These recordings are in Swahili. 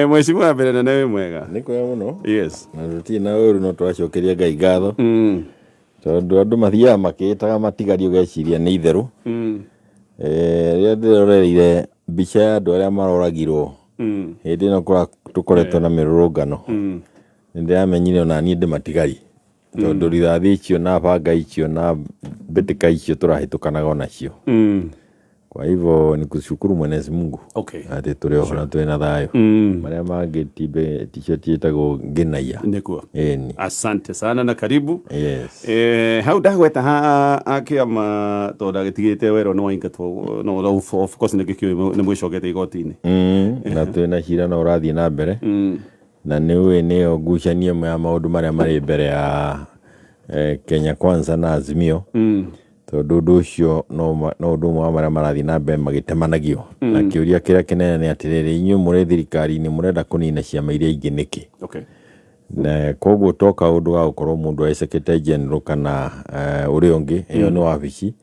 Mheshimiwa mbere na wewe mwega. Niko ya muno. Yes. Na ruti na wewe no twacokeria Ngai ngatho. Tondu andu mathiaga makitaga matigario geciria ni itheru. Ria ndiroreire mbica ya andu aria maroragirwo. Hindi no kura tukoretwo na mirurungano. Ndiramenyire ona nie ndimatigari. Tondu rithathi icio na banga icio na mbitika icio turahitukanaga onacio. Kwa hivyo ni kushukuru Mwenyezi Mungu. Okay. Ati turi ho na twina thayo. Maria mangi tibe t-shirt yetagwo nginaia. Nikuo. Eni. Asante sana na karibu. Yes. Hau ndagweta akiama tondu agitigite wero no ingatwo no of course nigikio ni mwicogete igoti-ini. Na twina cira no urathie na mbere. Na niwe nio ngucania ya maundu maria mari mbere ya Kenya Kwanza na Azimio. Tondu undu ucio no undu mwa maria marathie na mbere magitemanagio. Na kiuria kiria kinene ni atiriri inyu muri thirikari ni murenda kunina ciama iria ingi niki. Okay. Na koguo toka undu wa gukorwo mundu wa Secretary General kana uri ungi iyo ni wabici.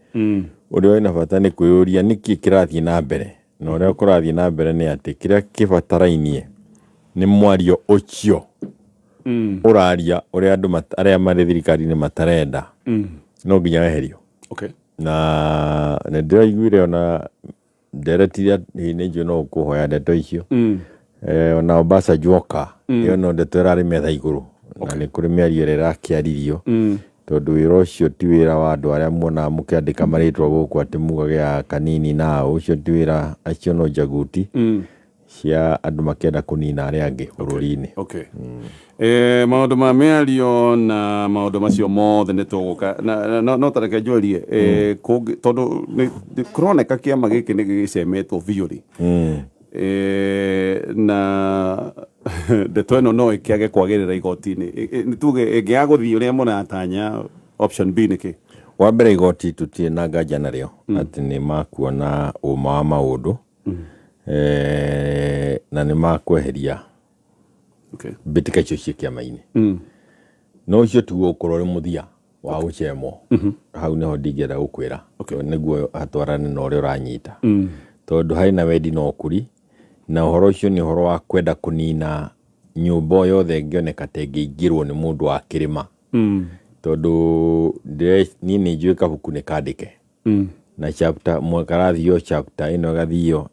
Uri wina bata ni kwiyuria niki kirathie na mbere. Na uria kurathie na mbere ni ati kiria kibatarainie ni mwario ucio. Uraria uria andu aria mari thirikari ni matarenda. No nginya weherio. Okay. Na ndiraiguire ona nderetiria hini nju no kuhoya ndeto icio. Ona Obasa Joka iyo no ndeto irari metha iguru. Na ni kuri miario irakiaririo. Tondu wira ucio ti wira wa andu aria muona mukiandika maritwa guku ati mugage ya kanini na ucio ti wira acio no jaguti. Cia andu makienda kunina aria angi bururi-ini. Okay. Maundu ma miario na maundu macio mothe ni tuguka no tareke njurie tondu kuroneka kiama giki ni gicemetwo biuri. Na ndeto ino no ikiage kwagirira igoti-ini. Nituge ingiaguthii uria muratanya option B niki. Wa mbere igoti tutie na nganja nario ati ni makuona uma wa maundu. Na ni makweheria. Okay. Bitika icio cia kiama-ini. No ucio tu ukorore muthia wa gucemwo. Hau niho ndingienda gukwira. Niguo atwarane na uria uranyita. Tondu haina wendi no kuri. Na uhoro ucio ni uhoro wa kwenda kunina nyumba yothe ngioneka tengeingirwo ni mundu wa kirima. Tondu ni njui kabuku ni kandike. Na chapter mwakarathio chapter ino gathio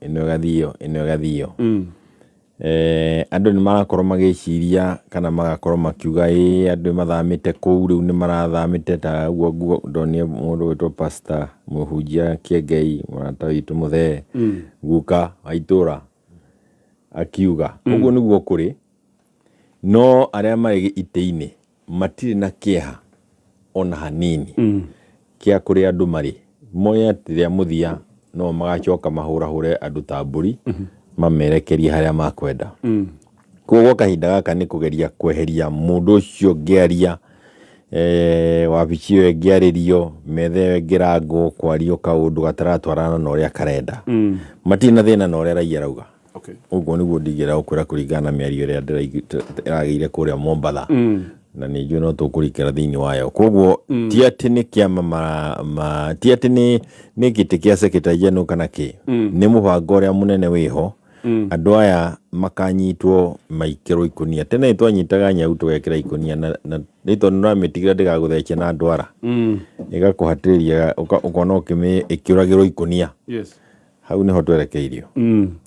andu ni marakorwo magiciria kana magakorwo makiuga andu mathamite kuu riu ni marathamite ta guo ndonie mundu witwo pastor muhunjia Kiengei murata witu muthe guka aitura akiuga uguo niguo kuri no aria mari ite-ini matiri na kieha ona hanini kia kuri andu mari moya tiria muthia no magacoka mahura andu ta mburi mamerekeria haria makwenda. Koguo kahinda gaka ni kugeria kweheria mundu ucio ngiaria wabici yo ngiaririo methe ngirangwo kwario kaundu gataratwarana na uria karenda. Matina thina na uria raia rauga. Okay. Uguo niguo ndingira ukwira kuringana miario ria ndirageire kuria Mombatha. Na ni njui no tukurikira thiini wayo. Koguo ti ati ni kiama ti ati ni giti kia Secretary General kana ki. Ni mubango uria munene wiho. Andu aya makanyitwo maikirwo ikunia. Tene twanyitaga nyau tugekira ikunia na rito nramitigira ndigaguthece na ndwara. Igakuhatiriria ukona ikiuragirwo ikunia. Yes. Hau niho twerekeirio.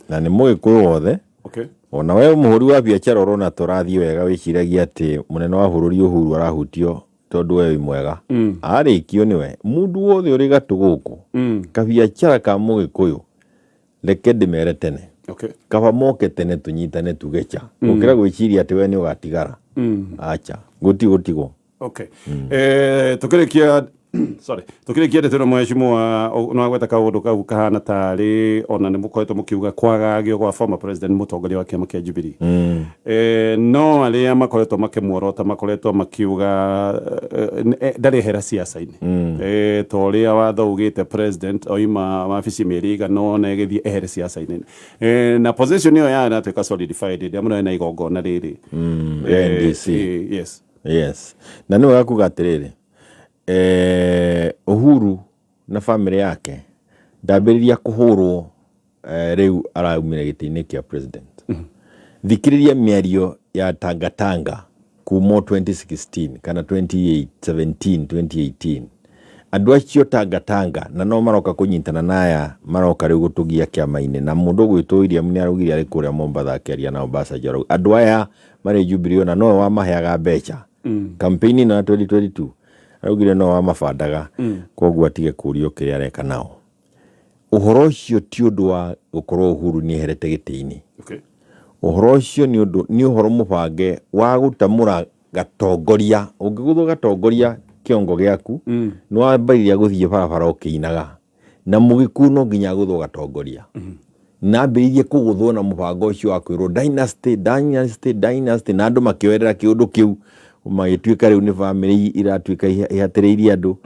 Na ni mugikuyu wothe. Okay. Ona wewe muhuri wa biacara urona turathie wega wiciragia ati munene wa bururi Uhuru arahutio tondu wewe mwega. Arikio niwe mundu wothe uri gatu guku. Kabiacara ka mugikuyu reke ndimere tene. Okay. Kaba moke tene tunyitane tugecha. Ukira gwiciria ati we ni ugatigara. Acha gutigo. Okay. Tukirikia tukirikia ndeto mheshimiwa no agweta kaundu kau kahana tari ona ni mukoretwo mukiuga kwagagio gwa former president mutongoria wa kiama kia Jubilee. No aria makoretwo makimworota makoretwo makiuga ndari hera siasa-ini. To ria watho ugite president oima wabici meriga no na githie ehere siasa-ini. Na position yo yana tuka solidified ndia muno na igongona riri. NDC. Yes. Na no gakuga atiriri. Uhuru na family yake ndambiriria kuhurwo riu araumire giti-ini kia president. thikiriria miario ya Tanga kumo 2016 kana 2018 andu acio Tanga na no maroka kunyitana naya maroka riu gutugia kiama-ini na mundu gwitwo William ni arugire ari kuria Mombasa akiaria na Obasanjo andu aya mari Jubilee na no wamaheaga mbeca campaign na 2022 arugire no wamabandaga koguo atige kurio kiria areka nao uhoro ucio ti undu wa gukorwo Uhuru ni eherete giti-ini uhoro ucio ni uhoro mubange wa gutamura gatongoria ungiguthwo gatongoria kiongo giaku no wambairia guthie barabara ukiinaga na mugiku no nginya guthwo gatongoria na mbiririe kuguthwo na mubango ucio wa kwirwo dynasty na andu makioerera kiundu kiu magituika riu ni family iratuika ihatiriirie andu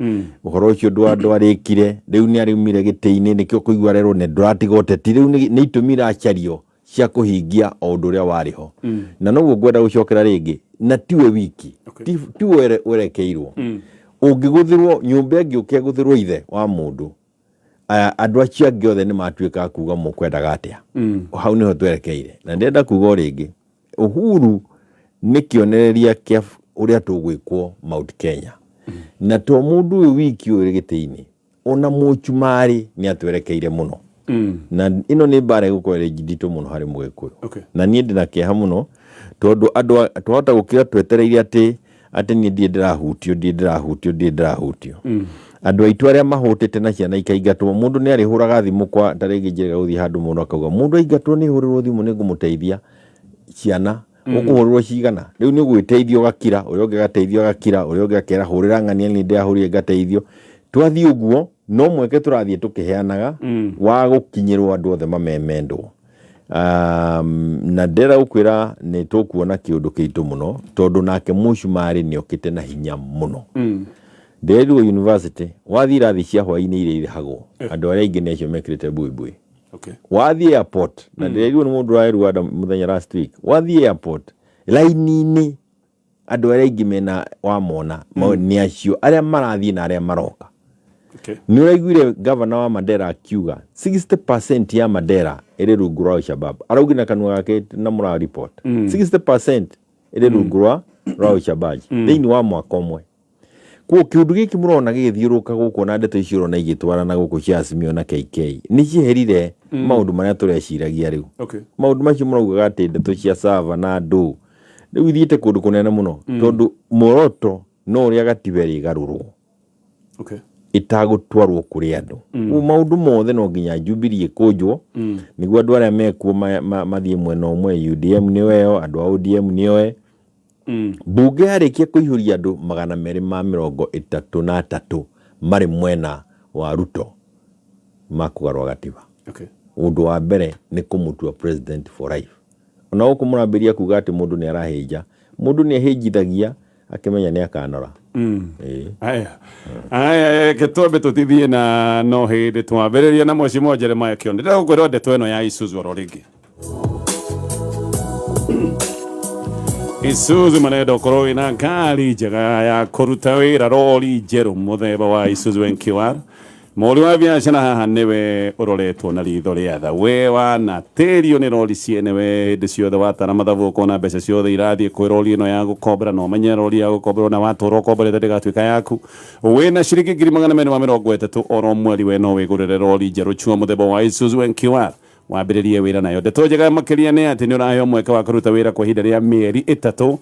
uhoro ucio andu arikire riu ni arimire giti-ini nikio kuigwa rero ne nduratiga uteti riu ni itumira achario cia kuhingia o undu uria wariho na noguo ngwenda gucokera ringi na tiwe wiki tiwe werekeirwo ungiguthirwo nyumba ingi ukiguthirwo ithe wa mundu andu acio angi othe ni matuika kuga mukwendaga atia hau niho twerekeire na ndenda kuga ringi Uhuru ni kionereria kia uria tugwikwo Mount Kenya na to mundu uyu wiki uri giti-ini ona muchumari ni atwerekeire muno na ino ni bare gukorera jidito muno hari mugikuyu na nie ndina kieha muno tondu andu twahota gukira twetereire ati nie ndirahutio andu aitu aria mahutite na ciana ikaingatwo mundu ni arihuraga thimu kwa taringi njira guthii handu mundu akauga mundu aingatwo ni hurirwo thimu ni ngumuteithia ciana ukuhurirwo cigana riu ni gwiteithio gakira uria ungi gateithio gakira uria ungi akera hurira ng'ania ni ndihurire gateithio twathii uguo no mweke turathie tukiheanaga wa gukinyirwo andu othe mamemendwo na ndera ukwira ni tukuona kiundu kiitu muno tondu nake mushumari ni okite na hinya muno Nderirwo university wathi rathi cia hwaini ire irihagwo andu aria ingi necio mekirite buibui wathi airport na nderirwo ni mundu rairwo ada muthenya last week wathi airport laini-ini andu aria ingi mena wamona ni acio aria marathi na aria maroka ni uraiguire governor wa Mandera akiuga 60% ya Mandera iri rungu rwa Al-Shabab araugi na kanua gake na mura report 60% iri rungu rwa Al-Shabab thiini wa mwaka umwe ku kiundu giki murona gigithiuruka guku na ndeto icio urona igitwarana guku cia Azimio na KK ni ciherire maundu maria tureciragia riu maundu macio muraugaga ati ndeto cia Sava na andu riu ithiite kundu kunene muno tondu moroto no uria gatiberi garurwo itagutwarwo kuri andu maundu mothe no nginya Jubilee ikunjwo niguo andu aria mekuo mathie mwena umwe UDM ni weo andu a ODM ni oe bunge yarikia kuihuria andu 233 mari mwena wa Ruto makugarwa gatiba undu wa mbere ni kumutua president for life ona ukumurabiria kuga ati mundu ni arahinja mundu ni ahijithagia akimenya ni akanora aya ketombe tutithie na no hindi twambiriria na Mheshimiwa Jeremiah Kioni ndira gukwira ndeto ino ya Isuzu ro ringi Isuzu manendo korwo ina ngari njega ya kuruta wira rori njeru muthemba wa Isuzu NQR Mori wa biashara haha niwe uroretwo na ritho riatha we wana terio ni rori ciene we ndi ciothe watara mathabu ukona mbeca ciothe irathie kwi rori ino ya gukombera no menye rori ya gukombera na watoro komberete ndigatuika yaku we na ciringi 230 oro mweri we no wigurire rori njeru chua muthemba wa Isuzu NQR wambiririe wira nayo ndeto njega makiria ni ati ni urahe mweke wa kuruta wira kwa ihinda ria mieri 3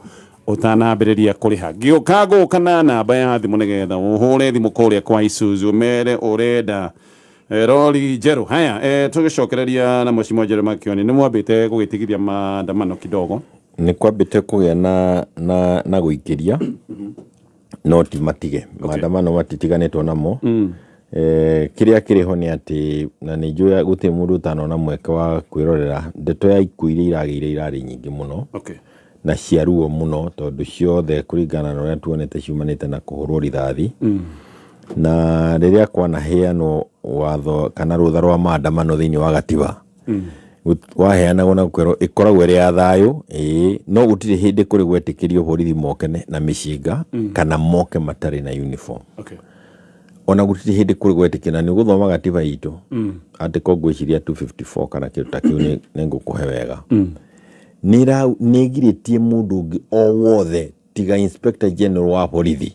utanambiriria kuriha giukago kana namba ya thimu nigetha uhure thimu kuria kwa Isuzu mere urenda rori njeru haya tugicokereria na Mheshimiwa Jeremiah Kioni ni mwambite gugitigithia maandamano kidogo ni kwambite kugia na guikiria no ti matige maandamano matitiganitwo namo kiria kiriho ni ati na ni njuya guti mundu tanona mweke wa kwirorera ndeto ya ikuire irageire irari nyingi muno na ciaruo muno tondu ciothe kuringana na uria tuonete ciumanite na kuhurwo rithathi na riria kwana heano watho kana rutha rwa maandamano thiini wa gatiba waheanagwo na kwero ikoragwo iri ya thayu no gutire hindi kuri gwetikirio borithi mokene na mishinga kana moke matari na uniform ona gutire hindi kuri gwetikina ni guthoma gatiba itu ati ko gwiciria 254 kana kitu ta kiu ni ngukuhe wega nĩgirĩtie mũndũ ũngĩ o wothe tiga inspector general wa borithi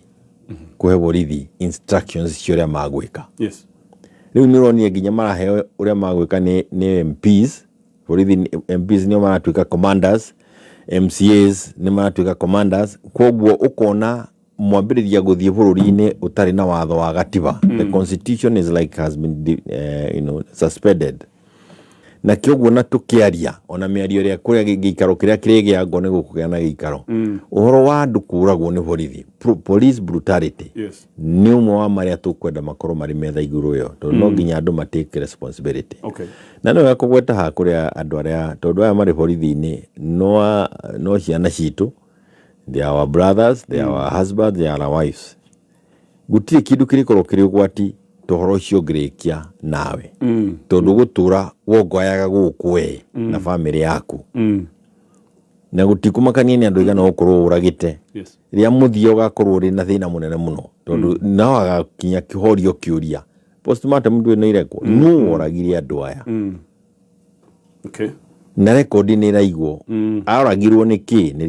kũhe borithi instructions cia ũrĩa magwĩka. Yes. Rĩu nĩũronire nginya maraheo ũrĩa magwĩka nĩ MPs. Borithi MPs nĩo maratuĩka commanders, MCAs nĩ maratuĩka commanders. Koguo ũkona mwambĩrĩria gũthiĩ bũrũri-inĩ ũtarĩ na watho wa gatiba. The constitution is like has been suspended. Na kĩoguo na tũkĩaria ona mĩario ĩrĩa kũrĩa gĩikaro kĩrĩa kĩrĩgĩangwo nĩ gũkũgĩa na gĩikaro. Ũhoro wa andũ kũragwo nĩ borithi, police brutality, nĩ ũmwe wa marĩa tũkwenda makorwo marĩ metha igũrũ ĩyo, tondũ no nginya andũ matake responsibility. Na nĩ wega kũgweta haha kũrĩa andũ arĩa, tondũ aya marĩ borithi-inĩ no ciana citũ, they are our brothers, they are our husbands, they are our wives. Gũtirĩ kĩndũ kĩrĩkorwo kĩrĩ ũgwati tohoro ũcio ngĩrĩkia nawe, tondũ gũtũra wongoyaga gũkũ we na bamĩrĩ yaku, na gũtikũmakania nĩ andũ igana ũkorwo ũragĩte, rĩrĩa mũthia ũgakorwo ũrĩ na thĩna mũnene mũno, tondũ no agakinya kĩhorio kĩũria postmortem ndũĩ nĩ irekwo nũ oragire andũ aya. Na rekondi nĩ ĩraigwo aragirwo nĩ kĩ? Nĩ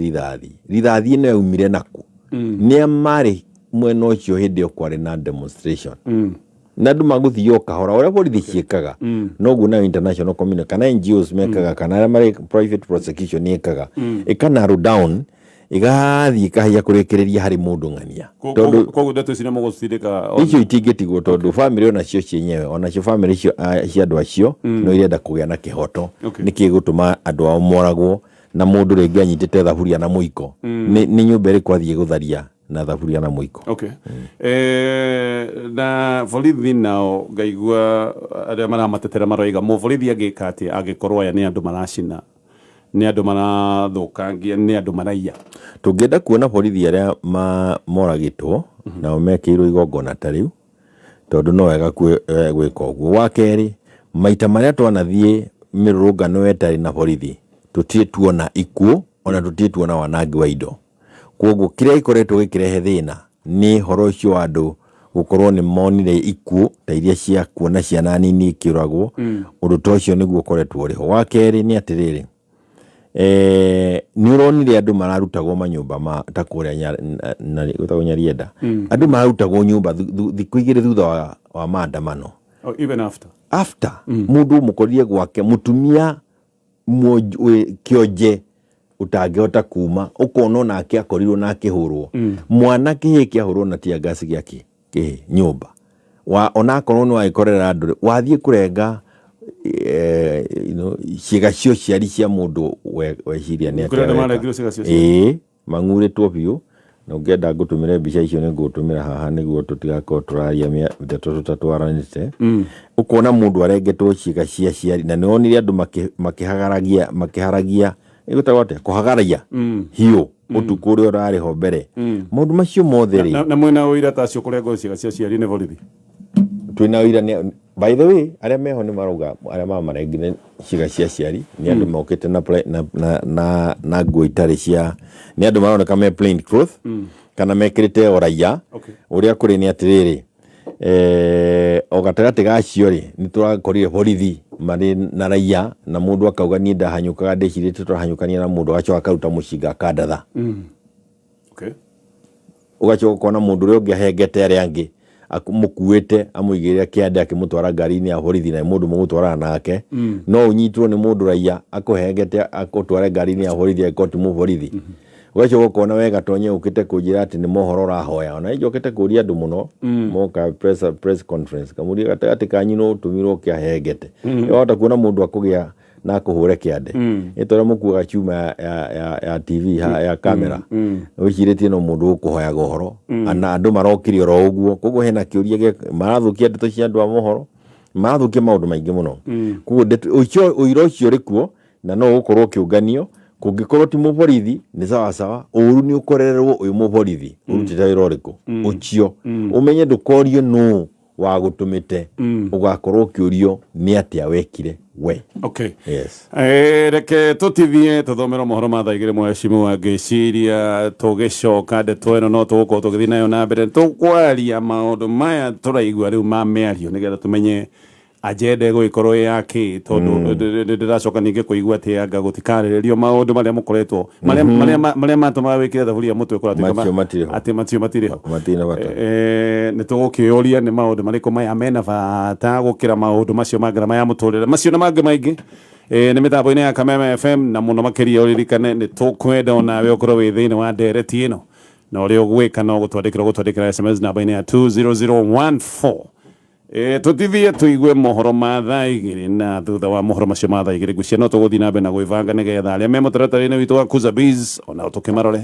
rithathi ĩno yaumire naku, nĩa marĩ mwena ũcio hĩndĩ ĩyo kwarĩ na demonstration, na andũ magũthiĩ o kahora ũrĩa borithi ciĩkaga, noguo nayo international community kana NGOs mekaga, kana arĩa marĩ private prosecution ĩkaga, ĩka-narrow down, ĩgathiĩ ĩkahia kũrĩkĩrĩria harĩ mũndũ ng'ania. Koguo ndeto ici nĩ mũgũcindĩka icio itingĩtigwo, tondũ famĩlĩ onacio cienyewe, onacio famĩlĩ cia andũ acio no irenda kũgĩa na kĩhoto. Nĩkĩ gũtũma andũ ao moragwo na mũndũ rĩngĩ anyitĩte thaburia na mũiko? Nĩ nyũmba ĩrĩkũ athiĩ gũtharia na thaburia na mũiko? Na borithi nao ngaigua arĩa maramatetera maroiga mũborithi angĩka atĩa angĩkorwo aya nĩ andũ maracina, nĩ andũ marathũkangia, nĩ andũ maraiya? Tũngĩenda kuona borithi arĩa moragĩtwo nao mekĩirwo igongona ta rĩu, tondũ no wega gwĩka ũguo. Wa kerĩ, maita marĩa twanathiĩ mĩrũrũngano ĩtarĩ na borithi tũtirĩ tuona ikuũ, ona tũtirĩ tuona wanangi wa indo. Koguo kĩrĩa ikoretwo gĩkĩrehe thĩna nĩ horo ũcio wa andũ gũkorwo nĩ monire ikuũ ta iria cia kuona ciana nini ikĩũragwo. Ũndũ ta ũcio nĩguo ũkoretwo ũrĩ ho. Wa kerĩ nĩ atĩrĩrĩ, nĩ ũronire andũ mararutagwo manyũmba ta kũrĩa gũtagwo Nyarienda, andũ mararutagwo nyũmba thikũ igĩrĩ thutha wa maandamano. Even after mũndũ mũkorire gwake, mũtumia kĩonje utangĩhota kuma, ũkona onake akorirwo na akĩhũrwo, mwana kĩhĩ kĩahũrwo na tia gasi gĩake nyũmba, onakorwo nĩ wagĩkorera andũ, wathiĩ kũrenga ciĩga cio ciari cia mũndũ weciria nĩ atĩa mang'urĩtwo biũ. Na ũngĩenda ngũtũmĩre mbica icio nĩ ngũtũmĩra haha nĩguo tũtigakorwo tũraria ndeto tũtatwaranĩte. Ũkona mũndũ arengetwo ciĩga cia ciari, na nĩwonire andũ makĩharagia ĩgũtagwo atĩa, kũhagaragia hiũ ũtukũ ũrĩa ũrarĩ ho mbere. Maũndũ macio mothe rĩ, na mwena ũira ta cio kũrengwo ciĩga cia ciari nĩ borithi? Twĩna ũira, by the way, arĩa meho nĩ marauga arĩa mamarengire ciĩga cia ciari nĩ andũ mokĩte na nguo itarĩ cia, nĩ andũ maroneka me plain cloth kana mekĩrĩte oraia. Ũrĩa kũrĩ nĩ atĩrĩrĩ, o gatagatĩ gacio rĩ nĩ tũrakorire borithi marĩ na raia, na mũndũ akauga niĩ ndahanyũkaga ndĩcirĩte tũrahanyũkania na mũndũ, agacoka akaruta mũcinga akandatha. Ũgacoka ũkona mũndũ ũrĩa ũngĩ ahengete arĩa angĩ mũkuĩte amũigĩrĩra kĩande akĩmũtwara ngari-inĩ ya borithi, na mũndũ mũgũtwarana nake no ũnyitwo nĩ mũndũ raia akũhengete akũtware ngari-inĩ ya borithi angĩkorwo ti mũborithi. Ũgacoka ũkona wega tonye ũkĩte kũnjĩra atĩ nĩ mohoro ũrahoya, ona njokete kũria andũ mũno moka press conference, kamũria gatagatĩ kanyu no ũtũmirwo kĩahengete, wahota kuona mũndũ akũgĩa na kũhũre kĩande, ĩtore mũkuaga chuma ya TV ya kamera, wĩcirĩtie no mũndũ ũkũhoyaga ũhoro, na andũ marokire oro ũguo. Koguo hena kĩũria marathũkia ndeto cia andũ a mohoro, marathũkia maũndũ maingĩ mũno. Koguo ũira ũcio ũrĩ kuo na no ũkorwo kĩũnganio, kũngĩkorwo ti mũborithi nĩ sawa, ũru nĩ ũkorererwo ũyũ mũborithi ũrutĩte wĩra ũrĩkũ ũcio, ũmenye ndũkorio nũ wagũtũmĩte, ũgakorwo kĩũrio nĩ atĩa wekire we. Reke tũtithie tũthomera mohoro ma thaa igĩrĩ mheshimiwa, ngĩciria tũgĩcoka ndeto ĩno no tũgũkorwo tũgĩthiĩ nayo na mbere, tũkwaria maũndũ maya tũraigua rĩu ma mĩario nĩgetha tũmenye agenda ĩgũgĩkorwo yake tondu ndĩracoka ningĩ kũigua atĩ anga gũtikarĩrĩrio maũndũ marĩa mũkoretwo marĩa matũmaga wĩkĩre thaburia mũtwe atĩ macio matirĩ ho nĩ tũgũkĩũria nĩ maũndũ marĩkũ maya mena bata gũkĩra maũndũ macio mangĩ ya mũtũrĩre macio na mangĩ maingĩ nĩ mĩtambo-inĩ ya Kameme FM na mũno makĩria ũririkane nĩ tũkwenda onawe ũkorwo wĩ thĩinĩ wa ndereti ĩno na ũrĩa ũgwĩka no gũtwandĩkĩra SMS namba-inĩ ya 20014 tutithie tuigue mohoro ma thaa igĩrĩ na thutha wa mohoro macio ma thaa igĩrĩ ngwĩciria no tũgũthiĩ na mbere na gwĩbanga nĩgetha arĩa me mũtaratara-inĩ witũ wa Kuza Biz ona tũkĩmarore